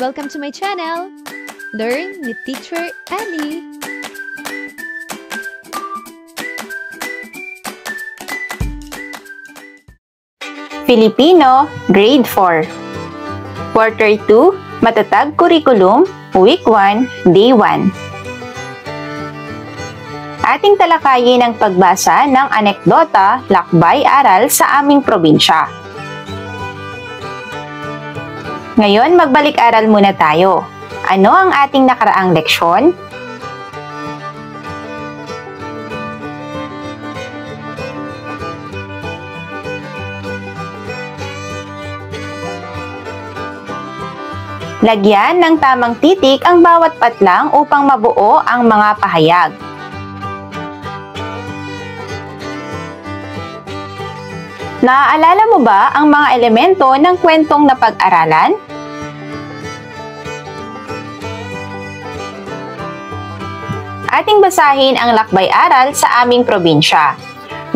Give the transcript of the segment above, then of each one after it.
Welcome to my channel! Learn with Teacher Ali! Filipino, Grade 4 Quarter 2, Matatag Curriculum, Week 1, Day 1 Ating talakayin ang pagbasa ng anekdota, lakbay-aral sa aming probinsya. Ngayon, magbalik-aral muna tayo. Ano ang ating nakaraang leksyon? Lagyan ng tamang titik ang bawat patlang upang mabuo ang mga pahayag. Naaalala mo ba ang mga elemento ng kwentong napag-aralan? Ating basahin ang lakbay-aral sa aming probinsya.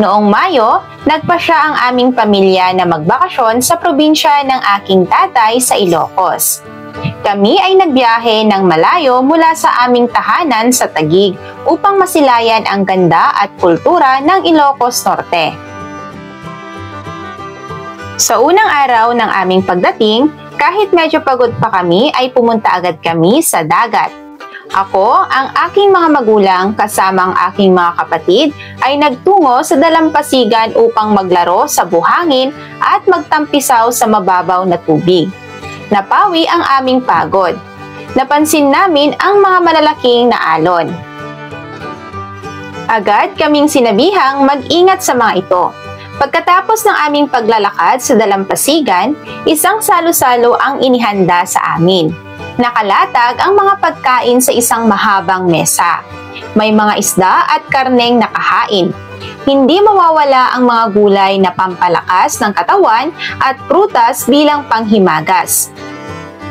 Noong Mayo, nagpasya ang aming pamilya na magbakasyon sa probinsya ng aking tatay sa Ilocos. Kami ay nagbiyahe ng malayo mula sa aming tahanan sa Taguig upang masilayan ang ganda at kultura ng Ilocos Norte. Sa unang araw ng aming pagdating, kahit medyo pagod pa kami ay pumunta agad kami sa dagat. Ako, ang aking mga magulang kasama ang aking mga kapatid ay nagtungo sa dalampasigan upang maglaro sa buhangin at magtampisaw sa mababaw na tubig. Napawi ang aming pagod. Napansin namin ang mga malalaking na alon. Agad kaming sinabihang mag-ingat sa mga ito. Pagkatapos ng aming paglalakad sa dalampasigan, isang salo-salo ang inihanda sa amin. Nakalatag ang mga pagkain sa isang mahabang mesa. May mga isda at karneng nakahain. Hindi mawawala ang mga gulay na pampalakas ng katawan at prutas bilang panghimagas.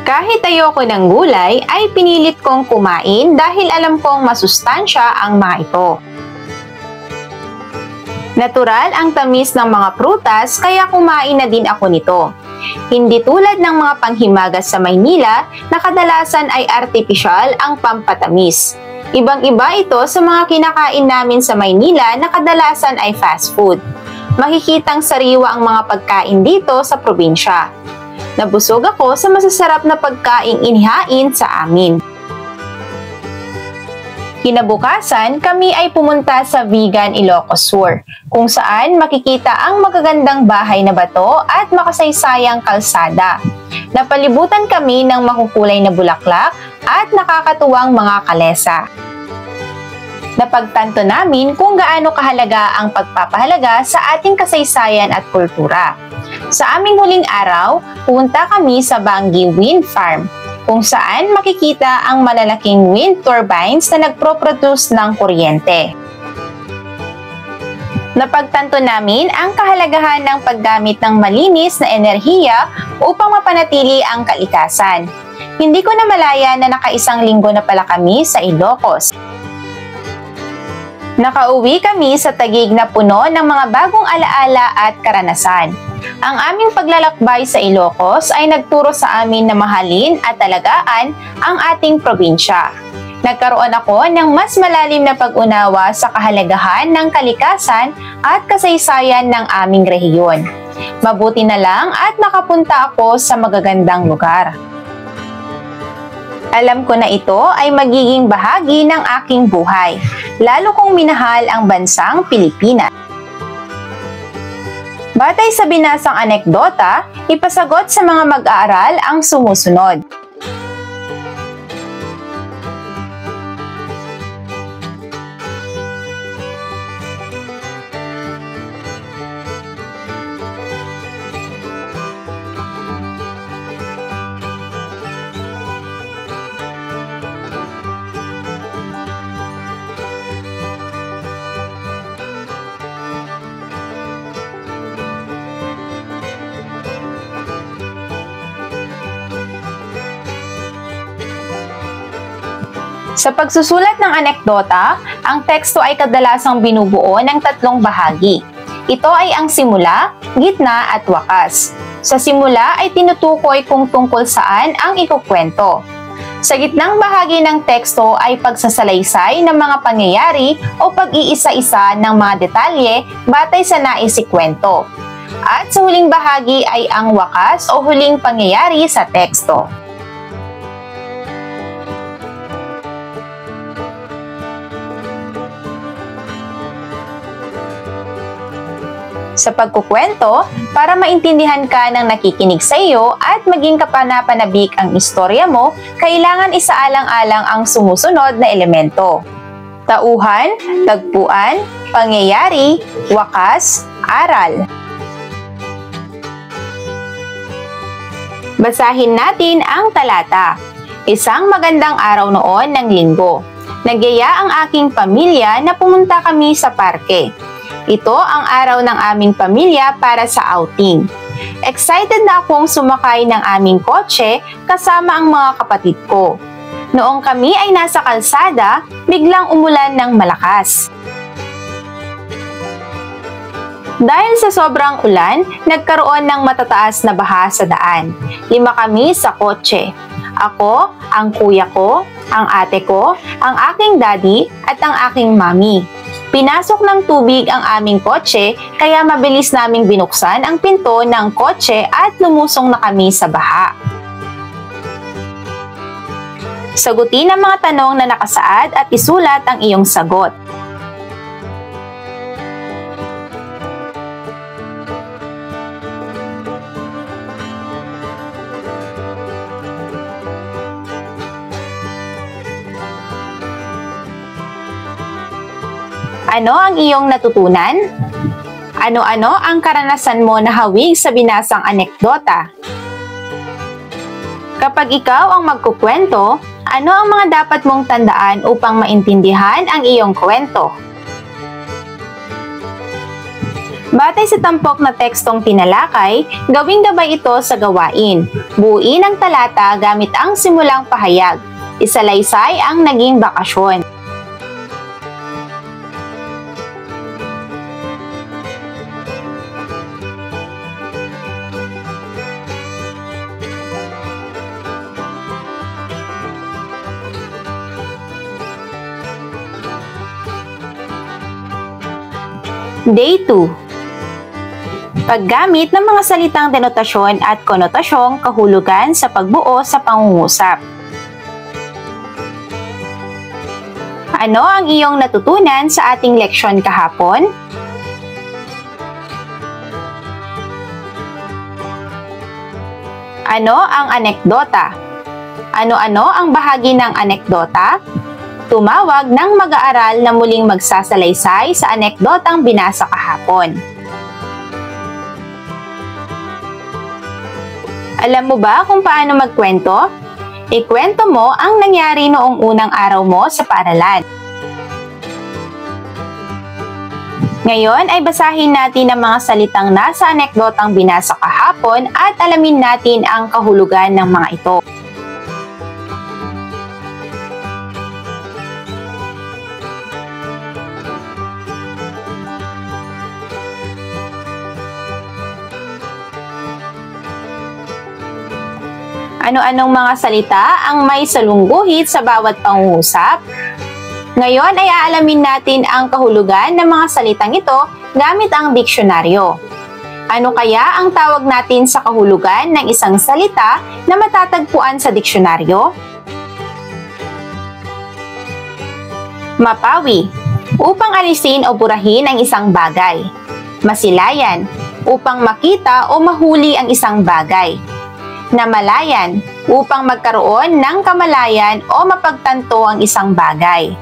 Kahit ayoko ng gulay, ay pinilit kong kumain dahil alam kong masustansya ang mga ito. Natural ang tamis ng mga prutas kaya kumain na din ako nito. Hindi tulad ng mga panghimagas sa Maynila na kadalasan ay artipisyal ang pampatamis. Ibang-iba ito sa mga kinakain namin sa Maynila na kadalasan ay fast food. Makikitang sariwa ang mga pagkain dito sa probinsya. Nabusog ako sa masasarap na pagkaing inihain sa amin. Kinabukasan, kami ay pumunta sa Vigan, Ilocos Sur, kung saan makikita ang magagandang bahay na bato at makasaysayang kalsada. Napalibutan kami ng makukulay na bulaklak at nakakatuwang mga kalesa. Napagtanto namin kung gaano kahalaga ang pagpapahalaga sa ating kasaysayan at kultura. Sa aming huling araw, pumunta kami sa Bangi Wind Farm, kung saan makikita ang malalaking wind turbines na nagproproduce ng kuryente. Napagtanto namin ang kahalagahan ng paggamit ng malinis na enerhiya upang mapanatili ang kalikasan. Hindi ko na malaya na nakaisang linggo na pala kami sa Ilocos. Nakauwi kami sa Taguig na puno ng mga bagong alaala at karanasan. Ang aming paglalakbay sa Ilocos ay nagturo sa amin na mahalin at alagaan ang ating probinsya. Nagkaroon ako ng mas malalim na pag-unawa sa kahalagahan ng kalikasan at kasaysayan ng aming rehiyon. Mabuti na lang at nakapunta ako sa magagandang lugar. Alam ko na ito ay magiging bahagi ng aking buhay, lalo kong minahal ang bansang Pilipinas. Batay sa binasang anekdota, ipasagot sa mga mag-aaral ang sumusunod. Sa pagsusulat ng anekdota, ang teksto ay kadalasang binubuo ng tatlong bahagi. Ito ay ang simula, gitna at wakas. Sa simula ay tinutukoy kung tungkol saan ang ikukwento. Sa gitnang bahagi ng teksto ay pagsasalaysay ng mga pangyayari o pag-iisa-isa ng mga detalye batay sa nais ikwento. At sa huling bahagi ay ang wakas o huling pangyayari sa teksto. Sa pagkukwento, para maintindihan ka ng nakikinig sa iyo at maging kapanapanabik ang istorya mo, kailangan isaalang-alang ang sumusunod na elemento: tauhan, tagpuan, pangyayari, wakas, aral. Basahin natin ang talata. Isang magandang araw noon ng linggo. Nagyaya ang aking pamilya na pumunta kami sa parke. Ito ang araw ng aming pamilya para sa outing. Excited na akong sumakay ng aming kotse kasama ang mga kapatid ko. Noong kami ay nasa kalsada, biglang umulan ng malakas. Dahil sa sobrang ulan, nagkaroon ng matataas na baha sa daan. 5 kami sa kotse. Ako, ang kuya ko, ang ate ko, ang aking daddy at ang aking mami. Pinasok ng tubig ang aming kotse kaya mabilis naming binuksan ang pinto ng kotse at lumusong na kami sa baha. Sagutin ang mga tanong na nakasaad at isulat ang iyong sagot. Ano ang iyong natutunan? Ano-ano ang karanasan mo na hawig sa binasang anekdota? Kapag ikaw ang magkukwento, ano ang mga dapat mong tandaan upang maintindihan ang iyong kwento? Batay sa tampok na tekstong tinalakay, gawing gabay ito sa gawain. Buuin ang talata gamit ang simulang pahayag. Isalaysay ang naging bakasyon. Day 2. Paggamit ng mga salitang denotasyon at konotasyong kahulugan sa pagbuo sa pangungusap. Ano ang iyong natutunan sa ating leksyon kahapon? Ano ang anekdota? Ano-ano ang bahagi ng anekdota? Tumawag ng mag-aaral na muling magsasalaysay sa anekdotang binasa kahapon. Alam mo ba kung paano magkwento? Ikwento mo ang nangyari noong unang araw mo sa paaralan. Ngayon ay basahin natin ang mga salitang nasa anekdotang binasa kahapon at alamin natin ang kahulugan ng mga ito. Ano-anong mga salita ang may salungguhit sa bawat pangungusap? Ngayon ay aalamin natin ang kahulugan ng mga salitang ito gamit ang diksyonaryo. Ano kaya ang tawag natin sa kahulugan ng isang salita na matatagpuan sa diksyonaryo? Mapawi, upang alisin o burahin ang isang bagay. Masilayan, upang makita o mahuli ang isang bagay. Namalayan, upang magkaroon ng kamalayan o mapagtanto ang isang bagay.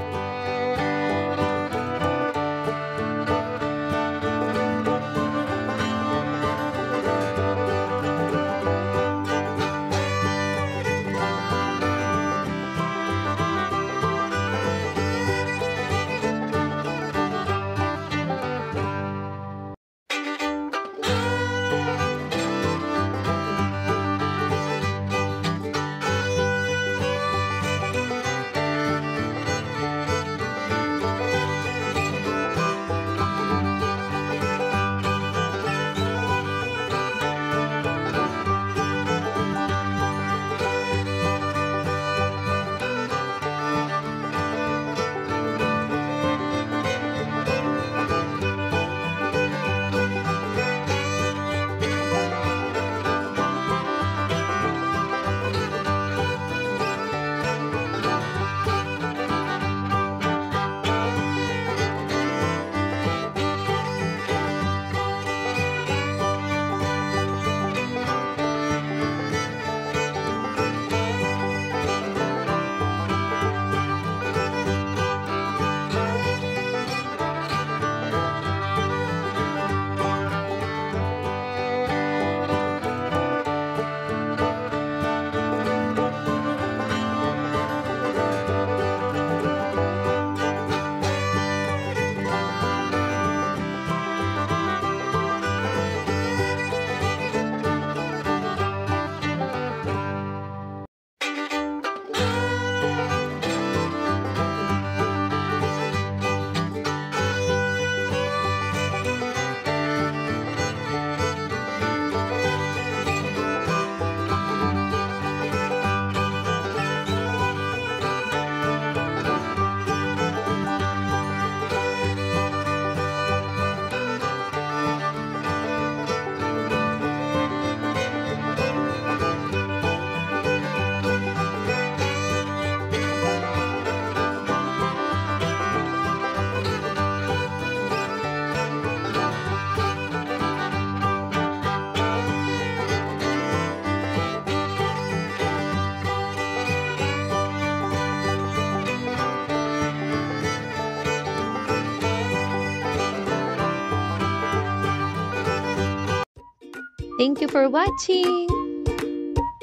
Thank you for watching!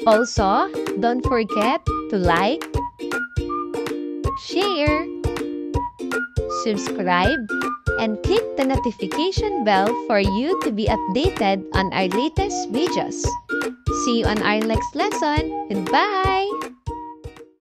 Also, don't forget to like, share, subscribe, and click the notification bell for you to be updated on our latest videos. See you on our next lesson. Goodbye!